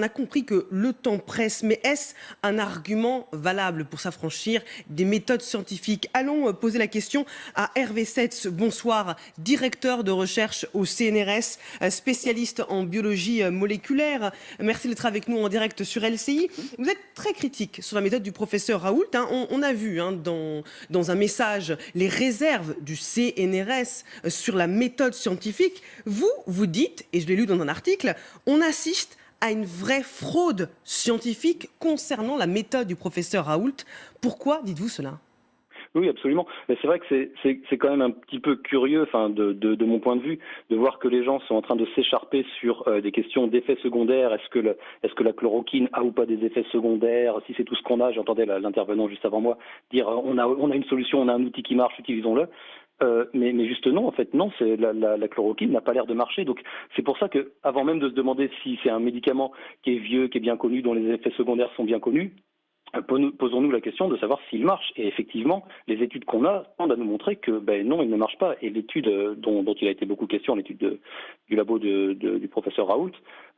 a compris que le temps presse, mais est-ce un argument valable pour s'affranchir des méthodes scientifiques? Allons poser la question à Hervé Setz. Bonsoir, directeur de recherche au CNRS, spécialiste en biologie moléculaire. Merci d'être avec nous en direct sur LCI. Vous êtes très critique sur la méthode du professeur Raoult. On a vu dans un message les réserves du CNRS sur la méthode scientifique. Vous dites, et je l'ai lu dans un article, on assiste à une vraie fraude scientifique concernant la méthode du professeur Raoult. Pourquoi dites-vous cela ? Oui, absolument. Mais c'est vrai que c'est quand même un petit peu curieux, enfin, de mon point de vue, de voir que les gens sont en train de s'écharper sur des questions d'effets secondaires. Est-ce que la chloroquine a ou pas des effets secondaires? Si c'est tout ce qu'on a, j'entendais l'intervenant juste avant moi dire on a une solution, on a un outil qui marche, utilisons-le. Mais juste non, en fait, non, c'est la chloroquine n'a pas l'air de marcher. Donc c'est pour ça que, avant même de se demander si c'est un médicament qui est vieux, qui est bien connu, dont les effets secondaires sont bien connus, posons-nous la question de savoir s'il marche. Et effectivement, les études qu'on a tendent à nous montrer que non, il ne marche pas. Et l'étude dont il a été beaucoup question, l'étude du labo du professeur Raoult,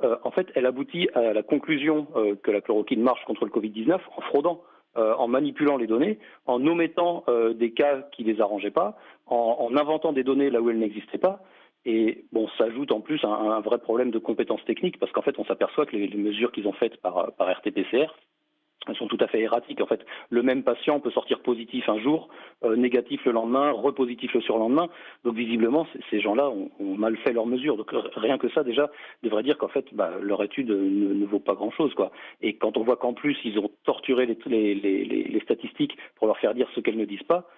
en fait, elle aboutit à la conclusion que la chloroquine marche contre le Covid-19 en fraudant, en manipulant les données, en omettant des cas qui les arrangeaient pas, en inventant des données là où elles n'existaient pas. Et bon, s'ajoute en plus un vrai problème de compétences techniques, parce qu'en fait, on s'aperçoit que les mesures qu'ils ont faites par RT-PCR, elles sont tout à fait erratiques. En fait, le même patient peut sortir positif un jour, négatif le lendemain, repositif le surlendemain. Donc visiblement, ces gens-là ont mal fait leurs mesures. Donc rien que ça, déjà, devrait dire qu'en fait, leur étude ne vaut pas grand-chose, quoi. Et quand on voit qu'en plus, ils ont torturé les statistiques pour leur faire dire ce qu'elles ne disent pas,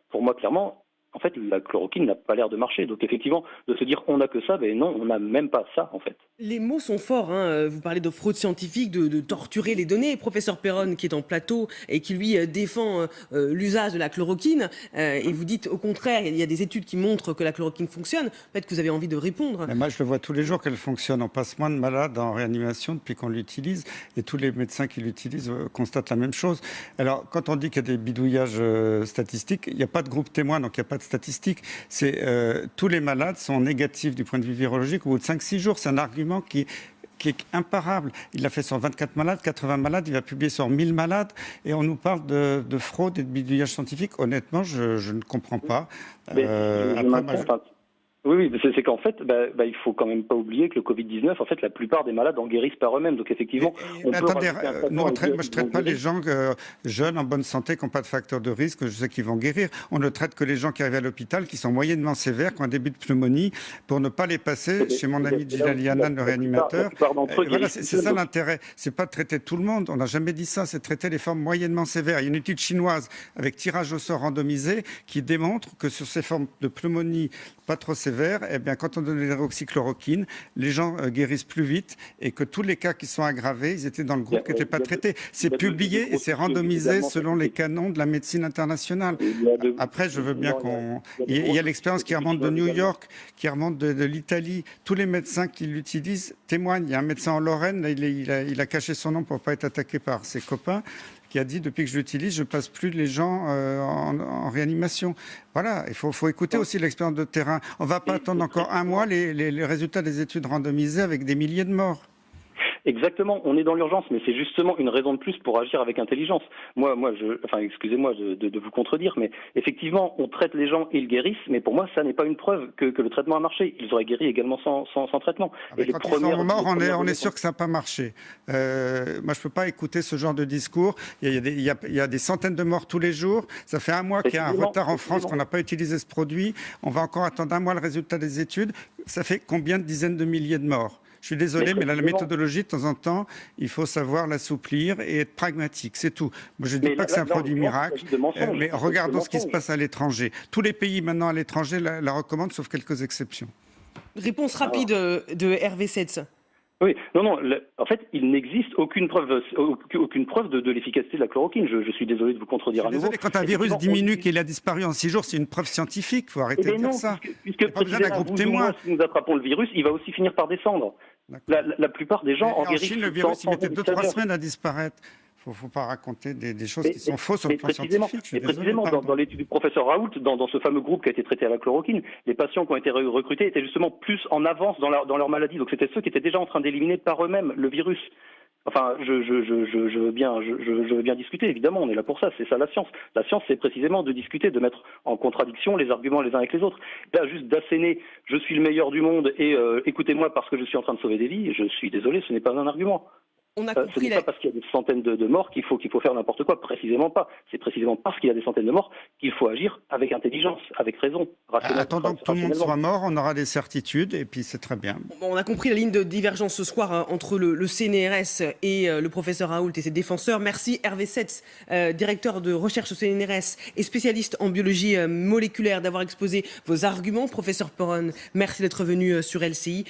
pour moi, clairement, en fait, la chloroquine n'a pas l'air de marcher. Donc effectivement, de se dire qu'on n'a que ça, non, on n'a même pas ça, en fait. Les mots sont forts, Vous parlez de fraude scientifique, de torturer les données. Professeur Perron, qui est en plateau et qui, lui, défend l'usage de la chloroquine, et vous dites, au contraire, il y a des études qui montrent que la chloroquine fonctionne. Peut-être que vous avez envie de répondre. Mais moi, je le vois tous les jours qu'elle fonctionne. On passe moins de malades en réanimation depuis qu'on l'utilise, et tous les médecins qui l'utilisent constatent la même chose. Alors, quand on dit qu'il y a des bidouillages statistiques, il n'y a pas de groupe témoin, donc il n'y a pas de statistiques. Tous les malades sont négatifs du point de vue virologique au bout de 5-6 jours. C'est un argument qui est imparable. Il l'a fait sur 24 malades, 80 malades, il va publier sur 1000 malades, et on nous parle de fraude et de bidouillage scientifique. Honnêtement, je ne comprends pas. Oui, c'est qu'en fait, il faut quand même pas oublier que le Covid-19, en fait, la plupart des malades en guérissent par eux-mêmes. Donc effectivement, attendez, moi je traite pas les gens jeunes, en bonne santé, qui n'ont pas de facteur de risque. Je sais qu'ils vont guérir. On ne traite que les gens qui arrivent à l'hôpital, qui sont moyennement sévères, qui ont un début de pneumonie, pour ne pas les passer chez mon ami Gilles Lianan, le réanimateur. Voilà, c'est ça l'intérêt. C'est pas de traiter tout le monde. On n'a jamais dit ça. C'est de traiter les formes moyennement sévères. Il y a une étude chinoise avec tirage au sort randomisé qui démontre que sur ces formes de pneumonie pas trop sévères, quand on donne l'hydroxychloroquine, les gens guérissent plus vite, et que tous les cas qui sont aggravés, ils étaient dans le groupe qui n'était pas traité. C'est publié et c'est randomisé selon les canons de la médecine internationale. Après, je veux bien Il y a l'expérience qui remonte de New York, qui remonte de l'Italie. Tous les médecins qui l'utilisent témoignent. Il y a un médecin en Lorraine, il a caché son nom pour ne pas être attaqué par ses copains, qui a dit, depuis que je l'utilise, je passe plus les gens en réanimation. Voilà, il faut écouter aussi l'expérience de terrain. On ne va pas attendre encore un mois les résultats des études randomisées avec des milliers de morts. Exactement, on est dans l'urgence, mais c'est justement une raison de plus pour agir avec intelligence. Excusez-moi de vous contredire, mais effectivement, on traite les gens et ils guérissent, mais pour moi, ça n'est pas une preuve que le traitement a marché. Ils auraient guéri également sans traitement. Quand ils sont morts, on est sûr que ça n'a pas marché. Moi, je ne peux pas écouter ce genre de discours. Il y a des centaines de morts tous les jours. Ça fait un mois qu'il y a un retard en France, qu'on n'a pas utilisé ce produit. On va encore attendre un mois le résultat des études. Ça fait combien de dizaines de milliers de morts? Je suis désolé, mais la méthodologie, de temps en temps, il faut savoir l'assouplir et être pragmatique, c'est tout. Moi, je ne dis pas que c'est un produit miracle, mais regardons ce qui se passe à l'étranger. Tous les pays maintenant à l'étranger la recommandent, sauf quelques exceptions. Réponse rapide de Hervé Setz. Oui, non, en fait, il n'existe aucune preuve de l'efficacité de la chloroquine. Je suis désolé de vous contredire à nouveau. Désolé, quand un virus diminue, qu'il a disparu en 6 jours, c'est une preuve scientifique. Il faut arrêter de dire ça. Puisque pas besoin d'un groupe témoin. Si nous attrapons le virus, il va aussi finir par descendre. La plupart des gens en guérissent. En Chine, le virus, il mettait 2-3 semaines à disparaître. Il ne faut pas raconter des choses qui sont fausses sur le plan scientifique. Mais précisément, dans l'étude du professeur Raoult, dans ce fameux groupe qui a été traité à la chloroquine, les patients qui ont été recrutés étaient justement plus en avance dans leur maladie. Donc c'était ceux qui étaient déjà en train d'éliminer par eux-mêmes le virus. Enfin, je veux bien discuter, évidemment, on est là pour ça, c'est ça la science. La science, c'est précisément de discuter, de mettre en contradiction les arguments les uns avec les autres. Là, juste d'asséner, je suis le meilleur du monde et écoutez-moi parce que je suis en train de sauver des vies, je suis désolé, ce n'est pas un argument. On a Ce compris n'est pas parce qu'il y a des centaines de morts qu'il faut faire n'importe quoi, précisément pas. C'est précisément parce qu'il y a des centaines de morts qu'il faut agir avec intelligence, avec raison, rationnellement. Attendant que tout le monde soit mort, on aura des certitudes et puis c'est très bien. On a compris la ligne de divergence ce soir entre le CNRS et le professeur Raoult et ses défenseurs. Merci Hervé Setz, directeur de recherche au CNRS et spécialiste en biologie moléculaire, d'avoir exposé vos arguments. Professeur Peron, merci d'être venu sur LCI.